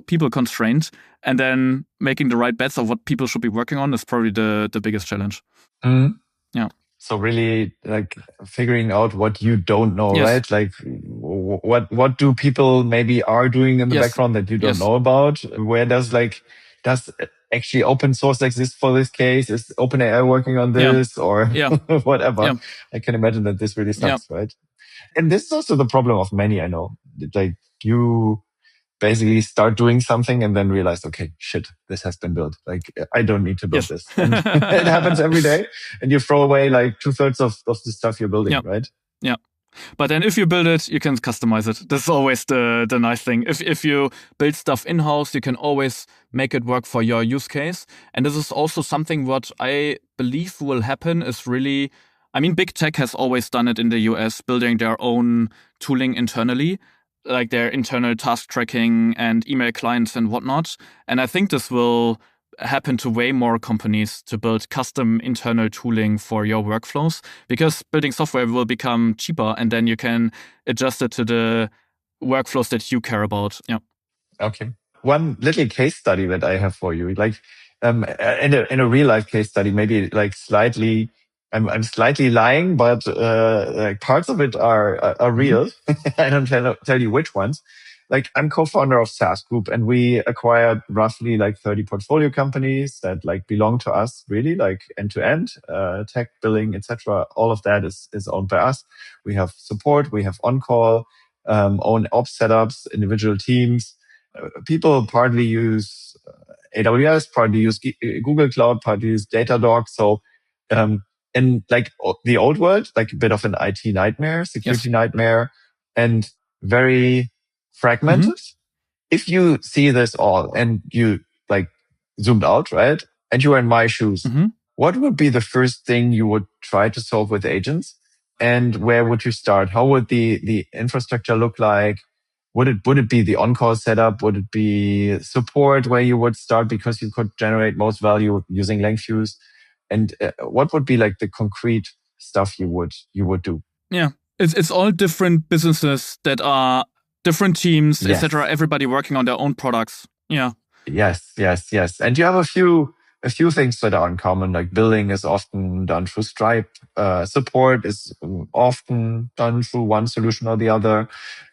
people constrained. And then making the right bets of what people should be working on is probably the biggest challenge. Yeah. So really like figuring out what you don't know, right? Like what do people maybe are doing in the background that you don't know about? Where does actually open source exist for this case? Is OpenAI working on this or whatever? I can imagine that this really sucks, right? And this is also the problem of many, I know. Like you basically start doing something and then realize, okay, shit, this has been built. Like I don't need to build Yes. this. And it happens every day. And you throw away like 2/3 of the stuff you're building, Yeah. right? Yeah. But then if you build it, you can customize it. That's always the nice thing. If you build stuff in-house, you can always make it work for your use case. And this is also something what I believe will happen is really, I mean, big tech has always done it in the US, building their own tooling internally, like their internal task tracking and email clients and whatnot. And I think this will happen to way more companies to build custom internal tooling for your workflows, because building software will become cheaper and then you can adjust it to the workflows that you care about. Yeah. Okay. One little case study that I have for you, like in a real life case study, maybe like slightly, I'm slightly lying, but like parts of it are Mm-hmm. real. I don't tell you which ones. Like I'm co-founder of SaaS Group, and we acquired roughly like 30 portfolio companies that like belong to us, really, like end to end, tech, billing, etc. All of that is owned by us. We have support, we have on call, own ops setups, individual teams. People partly use AWS, partly use Google Cloud, partly use Datadog. So, in like the old world, like a bit of an IT nightmare, Yes. security nightmare, and very Mm-hmm. fragmented. If you see this all and you like zoomed out, right? And you are in my shoes, Mm-hmm. what would be the first thing you would try to solve with agents? And where would you start? How would the infrastructure look like? Would it be the on-call setup? Would it be support where you would start because you could generate most value using Langfuse? And what would be like the concrete stuff you would do? Yeah. It's all different businesses that are different teams, etc. Yes. Everybody working on their own products. Yeah. Yes, yes, yes. And you have a few things that are in common. Like billing is often done through Stripe. Support is often done through one solution or the other.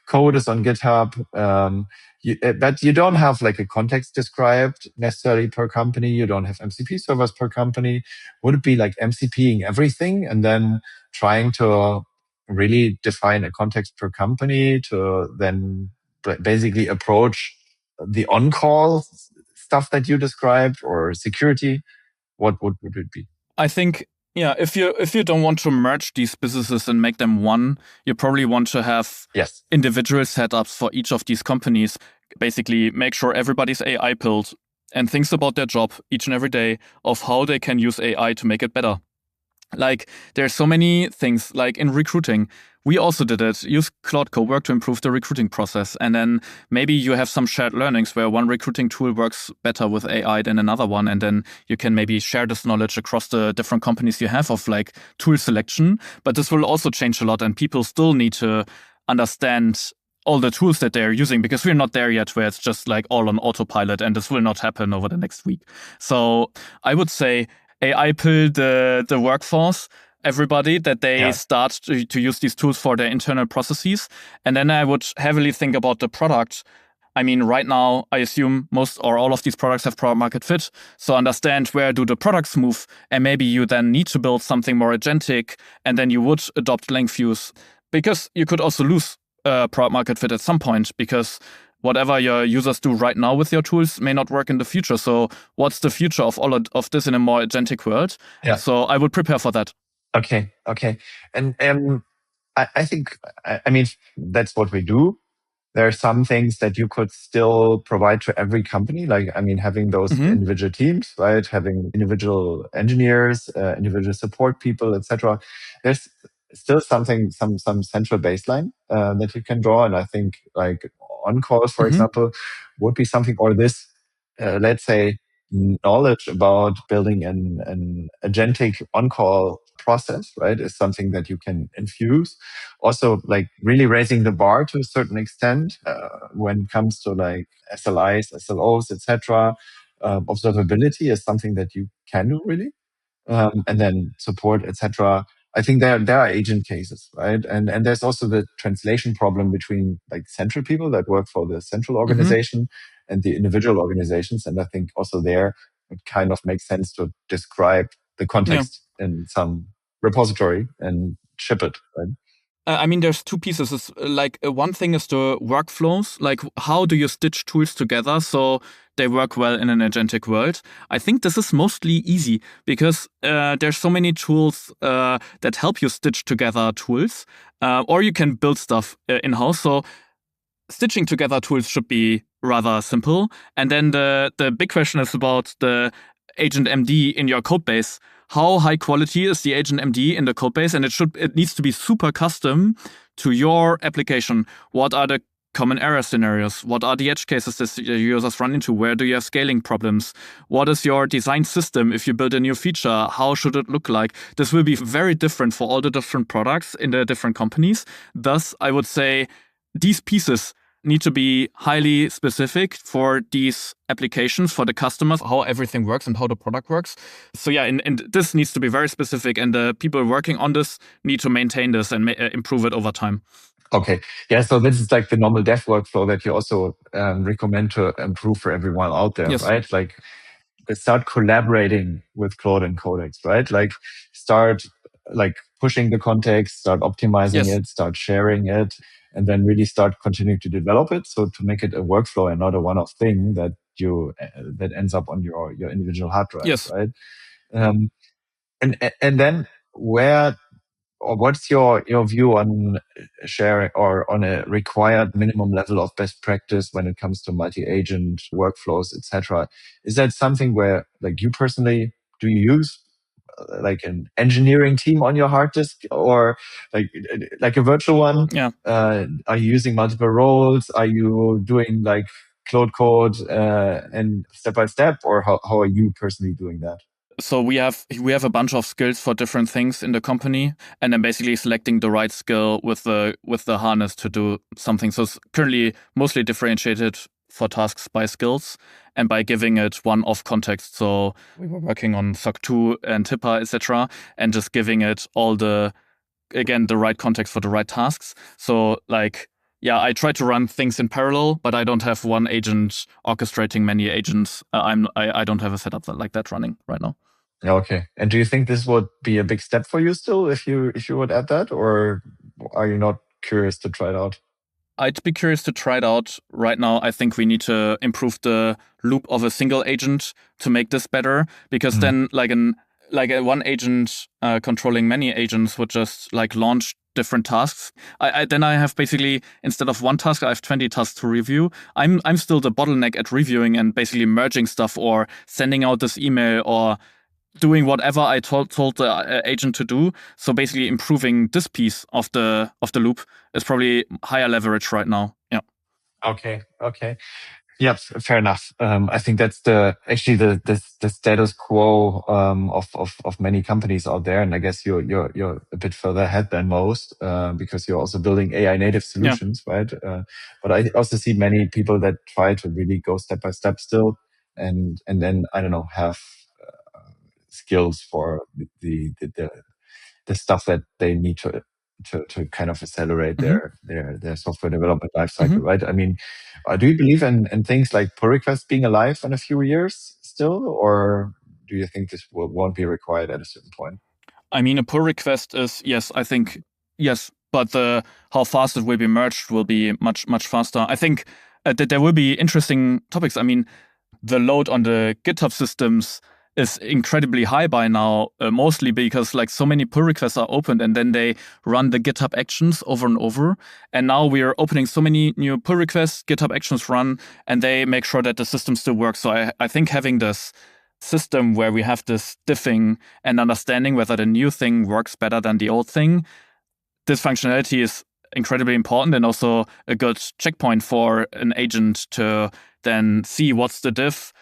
Code is on GitHub. But you don't have like a context described necessarily per company. You don't have MCP servers per company. Would it be like MCPing everything and then trying to really define a context per company to then basically approach the on-call stuff that you described or security? What would it be? I think, yeah, if you don't want to merge these businesses and make them one, you probably want to have Yes. individual setups for each of these companies. Basically, make sure everybody's AI built and thinks about their job each and every day of how they can use AI to make it better. Like, there's so many things, like in recruiting. We also did it. Use Cloud Cowork to improve the recruiting process. And then maybe you have some shared learnings where one recruiting tool works better with AI than another one. And then you can maybe share this knowledge across the different companies you have of like tool selection. But this will also change a lot. And people still need to understand all the tools that they're using, because we're not there yet where it's just like all on autopilot, and this will not happen over the next week. So I would say AI pull the workforce, everybody, that they Yeah. start to use these tools for their internal processes. And then I would heavily think about the product. I mean, right now, I assume most or all of these products have product market fit. So understand where do the products move, and maybe you then need to build something more agentic, and then you would adopt Langfuse, because you could also lose product market fit at some point, because whatever your users do right now with your tools may not work in the future. So what's the future of all of this in a more agentic world? Yeah. So I would prepare for that. Okay. Okay. And I think I mean that's what we do. There are some things that you could still provide to every company. Like, I mean, having those Mm-hmm. individual teams, right? Having individual engineers, individual support people, etc. There's still some central baseline that you can draw. And I think like on calls, for Mm-hmm. example, would be something, or this, let's say, knowledge about building an agentic on-call process, right, is something that you can infuse. Also, like really raising the bar to a certain extent when it comes to like SLIs, SLOs, etc. Observability is something that you can do really, and then support, etc. I think there are agent cases, right? And there's also the translation problem between like central people that work for the central Mm-hmm. organization and the individual organizations. And I think also there it kind of makes sense to describe the Yeah. context in some repository and ship it, right? I mean, there's two pieces. It's like one thing is the workflows, like how do you stitch tools together so they work well in an agentic world. I think this is mostly easy because there's so many tools that help you stitch together tools, or you can build stuff in-house. So stitching together tools should be rather simple. And then the big question is about the agent MD in your code base. How high quality is the agent MD in the code base? And it needs to be super custom to your application. What are the common error scenarios? What are the edge cases that users run into? Where do you have scaling problems? What is your design system if you build a new feature? How should it look like? This will be very different for all the different products in the different companies. Thus, I would say these pieces need to be highly specific for these applications, for the customers, how everything works and how the product works. So yeah, and this needs to be very specific, and the people working on this need to maintain this and improve it over time. Okay. Yeah. So this is like the normal dev workflow that you also recommend to improve for everyone out there, Yes. right? Like start collaborating with Claude and Codex, right? Like start like pushing the context, start optimizing Yes. it, start sharing it, and then really start continuing to develop it. So to make it a workflow and not a one-off thing that that ends up on your individual hard drive, Yes. right? And then where or what's your view on sharing or on a required minimum level of best practice when it comes to multi-agent workflows, etc.? Is that something where, like, you personally, do you use like an engineering team on your hard disk, or like a virtual one? Yeah. Are you using multiple roles? Are you doing like Claude code and step by step, or how are you personally doing that? So we have a bunch of skills for different things in the company, and then basically selecting the right skill with the harness to do something. So it's currently mostly differentiated for tasks by skills and by giving it one-off context. So we were working on SOC 2 and HIPAA, etc., and just giving it all the right context for the right tasks. So like, yeah, I try to run things in parallel, but I don't have one agent orchestrating many agents. I don't have a setup like that running right now. Okay. And do you think this would be a big step for you still if you would add that, or are you not curious to try it out? I'd be curious to try it out right now. I think we need to improve the loop of a single agent to make this better, because then like a one agent controlling many agents would just like launch different tasks. Then I have basically, instead of one task, I have 20 tasks to review. I'm still the bottleneck at reviewing and basically merging stuff or sending out this email or doing whatever I told the agent to do. So basically improving this piece of the loop is probably higher leverage right now. Yeah. Okay. Okay. Yeah, fair enough. I think that's actually the status quo of many companies out there, and I guess you're a bit further ahead than most because you're also building AI native solutions, right? But I also see many people that try to really go step by step still, and then I don't know, have skills for the stuff that they need to kind of accelerate their software development lifecycle, right? I mean, do you believe in things like pull requests being alive in a few years still, or do you think this won't be required at a certain point? I mean, a pull request is, yes, I think, yes, but how fast it will be merged will be much, much faster. I think that there will be interesting topics. I mean, the load on the GitHub systems is incredibly high by now, mostly because like so many pull requests are opened and then they run the GitHub actions over and over. And now we are opening so many new pull requests, GitHub actions run, and they make sure that the system still works. So I think having this system where we have this diffing and understanding whether the new thing works better than the old thing, this functionality is incredibly important and also a good checkpoint for an agent to then see what's the diff,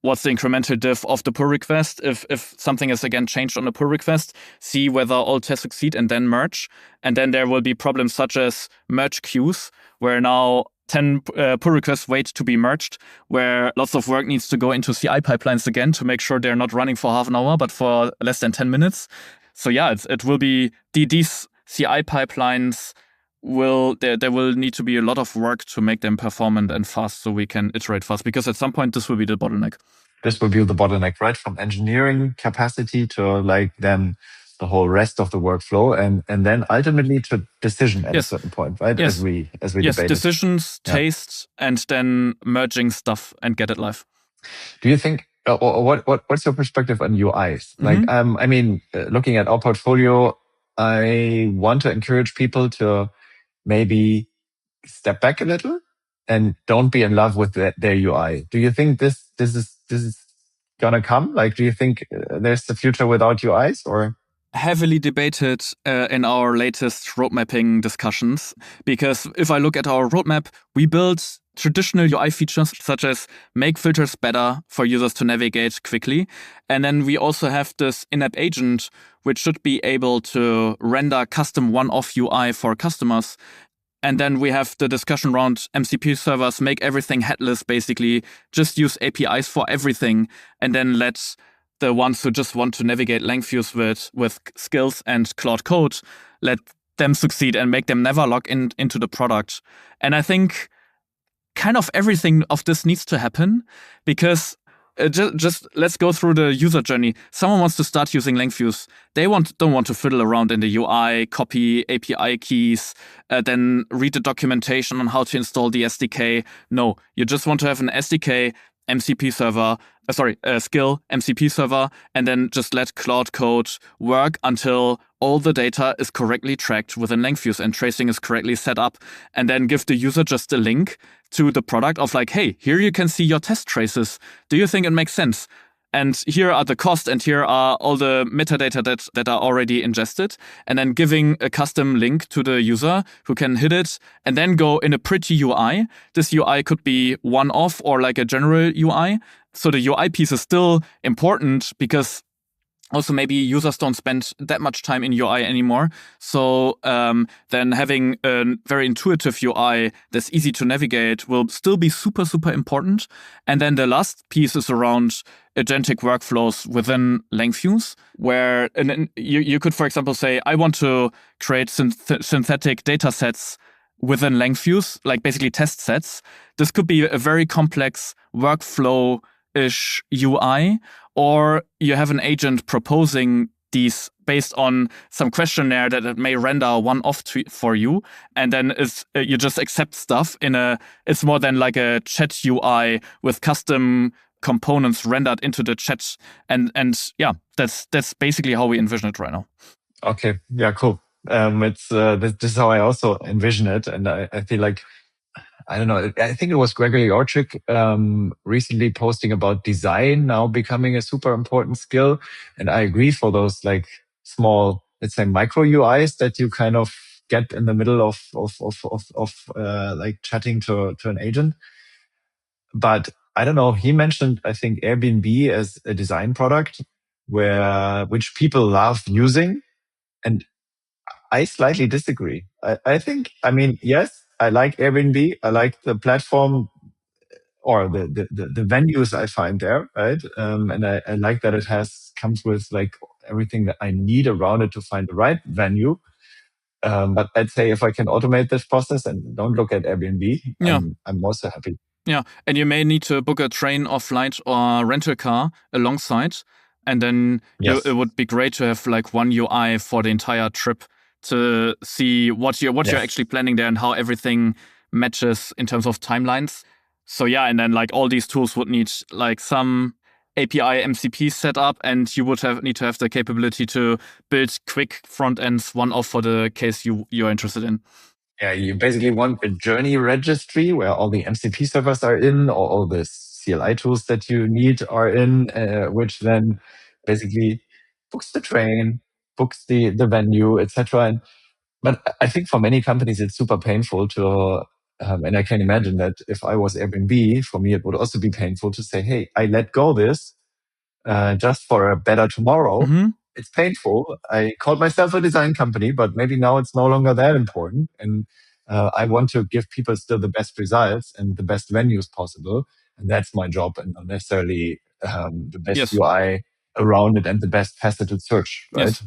what's the incremental diff of the pull request. If something is again changed on the pull request, see whether all tests succeed and then merge. And then there will be problems such as merge queues, where now 10 pull requests wait to be merged, where lots of work needs to go into CI pipelines again to make sure they're not running for half an hour, but for less than 10 minutes. So yeah, it will be these CI pipelines there will need to be a lot of work to make them performant and fast so we can iterate fast, because at some point this will be the bottleneck. This will be the bottleneck, right? From engineering capacity to like then the whole rest of the workflow, and then ultimately to decision at a certain point, right? Yes. As we Yes, debated. decisions, taste, and then merging stuff and get it live. Do you think, what's your perspective on UIs? Like, I mean, looking at our portfolio, I want to encourage people to maybe step back a little and don't be in love with their UI. Do you think this is gonna come? Like, do you think there's the future without UIs, or? Heavily debated in our latest roadmapping discussions, because if I look at our roadmap, we built traditional UI features such as make filters better for users to navigate quickly. And then we also have this in-app agent, which should be able to render custom one-off UI for customers. And then we have the discussion around MCP servers, make everything headless, basically. Just use APIs for everything, and then let the ones who just want to navigate Langfuse with skills and Cloud Code, let them succeed and make them never log into the product. And I think kind of everything of this needs to happen, because just let's go through the user journey. Someone wants to start using Langfuse. They don't want to fiddle around in the UI, copy API keys, then read the documentation on how to install the SDK. No, you just want to have an SDK, MCP server, skill, MCP server, and then just let Cloud Code work until all the data is correctly tracked within Langfuse and tracing is correctly set up, and then give the user just a link to the product of like, hey, here you can see your test traces. Do you think it makes sense? And here are the costs, and here are all the metadata that are already ingested, and then giving a custom link to the user who can hit it and then go in a pretty UI. This UI could be one-off or like a general UI. So the UI piece is still important, because also maybe users don't spend that much time in UI anymore. So then having a very intuitive UI that's easy to navigate will still be super, super important. And then the last piece is around agentic workflows within Langfuse, where you could, for example, say, I want to create synthetic data sets within Langfuse, like basically test sets. This could be a very complex workflow-ish UI, or you have an agent proposing these based on some questionnaire that it may render one-off for you, and then you just accept stuff it's more than like a chat UI with custom components rendered into the chat, and yeah, that's basically how we envision it right now. Okay, yeah, cool. This is how I also envision it, and I feel like, I don't know, I think it was Gregory Orchik recently posting about design now becoming a super important skill. And I agree, for those like small, let's say, micro UIs that you kind of get in the middle of like chatting to an agent. But I don't know, he mentioned, I think, Airbnb as a design product which people love using. And I slightly disagree. I think, I mean, yes, I like Airbnb. I like the platform, or the venues I find there, right? And I like that it comes with like everything that I need around it to find the right venue. But I'd say if I can automate this process and don't look at Airbnb, Yeah. I'm also happy. Yeah, and you may need to book a train or flight or rental car alongside, and then Yes. it would be great to have like one UI for the entire trip to see what you're actually planning there and how everything matches in terms of timelines. So yeah, and then like all these tools would need like some API MCP setup, and you would need to have the capability to build quick front ends one-off for the case you're interested in. Yeah, you basically want a journey registry where all the MCP servers are in, or all the CLI tools that you need are in, which then basically books the train, books the venue, etc. But I think for many companies it's super painful to, and I can imagine that if I was Airbnb, for me it would also be painful to say, hey, I let go this just for a better tomorrow. Mm-hmm. It's painful. I called myself a design company, but maybe now it's no longer that important. And I want to give people still the best results and the best venues possible. And that's my job, and not necessarily the best UI around it and the best faceted search, right? Yes.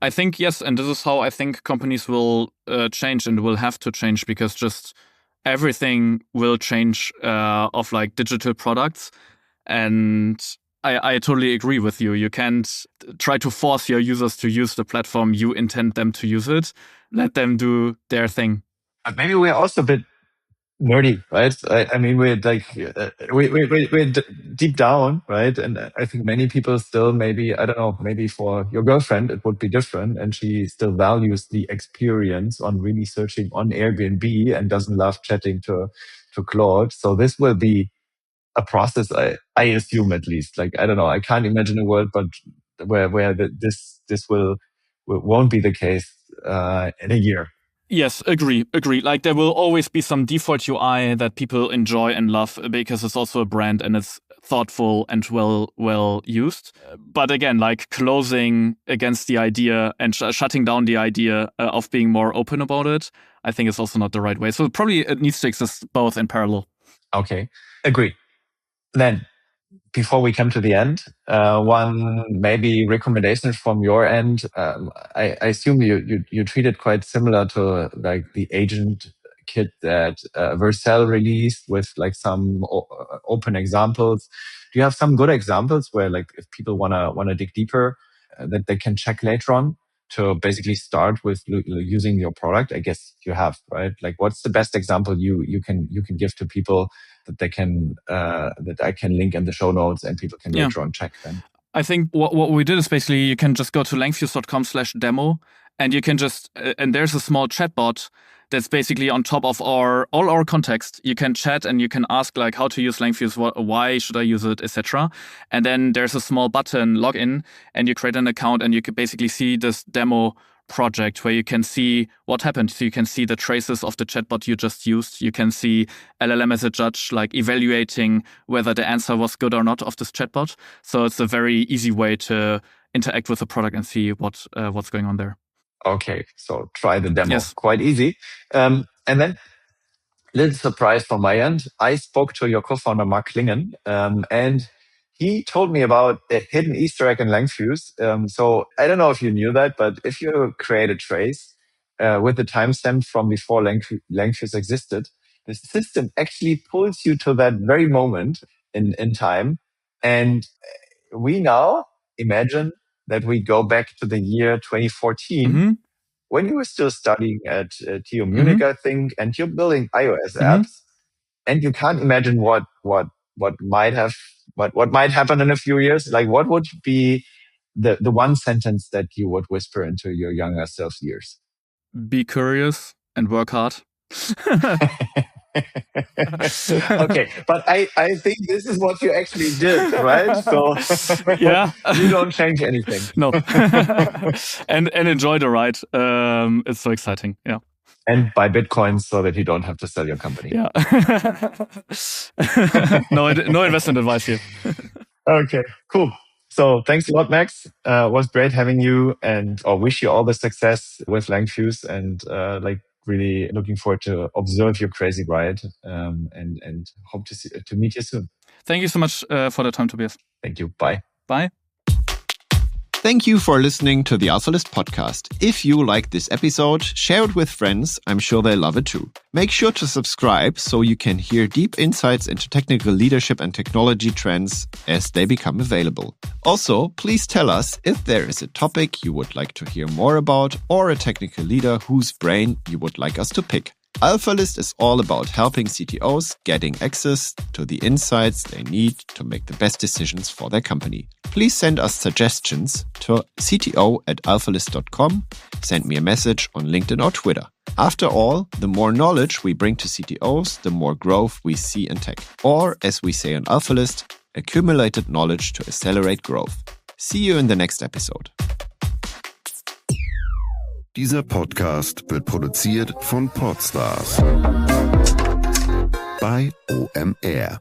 I think, yes, and this is how I think companies will change and will have to change, because just everything will change of like digital products. And I totally agree with you. You can't try to force your users to use the platform you intend them to use it. Let them do their thing. But maybe we're also a bit nerdy, right? I mean, we're like, we're deep down, right? And I think many people still maybe, I don't know, maybe for your girlfriend, it would be different. And she still values the experience on really searching on Airbnb and doesn't love chatting to Claude. So this will be a process, I assume at least. Like, I don't know, I can't imagine a world, but where this won't be the case in a year. Yes, agree. Like there will always be some default UI that people enjoy and love because it's also a brand and it's thoughtful and well used. But again, like closing against the idea and shutting down the idea of being more open about it, I think is also not the right way. So probably it needs to exist both in parallel. Okay, agree. Then, before we come to the end, one maybe recommendation from your end. I assume you treat it quite similar to like the agent kit that Vercel released with like some open examples. Do you have some good examples where like if people wanna dig deeper, that they can check later on to basically start with using your product? I guess you have, right? Like, what's the best example you can give to people that they can that I can link in the show notes and people can later on check then? I think what we did is basically you can just go to langfuse.com/demo and you can just and there's a small chatbot that's basically on top of all our context. You can chat and you can ask like how to use Langfuse, why should I use it, etc. And then there's a small button, login, and you create an account and you can basically see this demo project where you can see what happened. So you can see the traces of the chatbot you just used. You can see LLM as a judge, like evaluating whether the answer was good or not of this chatbot. So it's a very easy way to interact with the product and see what's going on there. Okay, so try the demo. Yes. Quite easy. And then, little surprise from my end, I spoke to your co-founder, Mark Klingen, and he told me about a hidden Easter egg in Langfuse. So I don't know if you knew that, but if you create a trace with the timestamp from before Langfuse existed, the system actually pulls you to that very moment in time. And we now imagine that we go back to the year 2014 when you were still studying at TU Munich, I think, and you're building iOS apps, and you can't imagine what might happen in a few years. Like, what would be the one sentence that you would whisper into your younger self's ears? Be curious and work hard. Okay, but I think this is what you actually did, right? So yeah, you don't change anything. No, and enjoy the ride. It's so exciting. Yeah, and buy Bitcoins so that you don't have to sell your company. Yeah. no investment advice here. Okay, cool. So thanks a lot, Max. It was great having you, and I wish you all the success with Langfuse, and like really looking forward to observe your crazy ride, and hope to meet you soon. Thank you so much for the time, Tobias. Thank you. Bye. Bye. Thank you for listening to the AlphaList podcast. If you liked this episode, share it with friends. I'm sure they love it too. Make sure to subscribe so you can hear deep insights into technical leadership and technology trends as they become available. Also, please tell us if there is a topic you would like to hear more about or a technical leader whose brain you would like us to pick. AlphaList is all about helping CTOs getting access to the insights they need to make the best decisions for their company. Please send us suggestions to cto@alphalist.com. Send me a message on LinkedIn or Twitter. After all, the more knowledge we bring to CTOs, the more growth we see in tech. Or, as we say on AlphaList, accumulated knowledge to accelerate growth. See you in the next episode. Dieser Podcast wird produziert von Podstars bei OMR.